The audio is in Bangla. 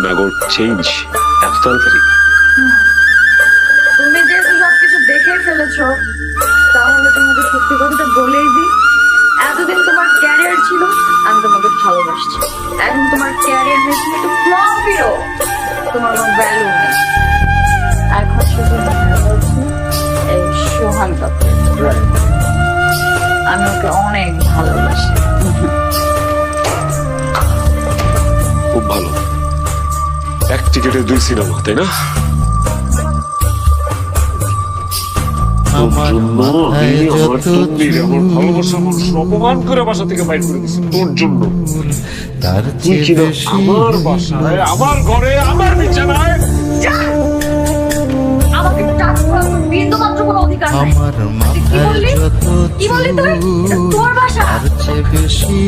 নাগর চেঞ্জ এত তাড়াতাড়ি? তুমি যেহেতু সবকিছু দেখে ফেলেছো, তাহলে তোমাকে সত্যি কথাটা বলেই দিই, এতদিন তোমার ক্যারিয়ার ছিল, আমি তোমাকে ভালোবাসছি। এখন তোমার ক্যারিয়ার নেই, তুমি একটু ফ্লপ দিও, তোমার কোনো ভ্যালু নেই। এখন শুধু ভালোবাসি এই সোহান কাপুর। আমি ওকে অনেক ভালোবাসি। খুব ভালো, এক টিকেটে 2 সিনেমা, তাই না? আমার মাথায় যত অপমান করে বাসা থেকে বাইর করে দিচ্ছি তোর জন্য। তার তুই চেয়ে কিনা বেশি আমার বাসায়, আমার ঘরে, আমার বিছানায় আমাকে টাচ করার বিন্দু মাত্র কোনো অধিকার নাই। আমার তুই কি মাথায় বললি? যত কি বললি তুই? এটা তোর বাসা। তার চেয়ে বেশি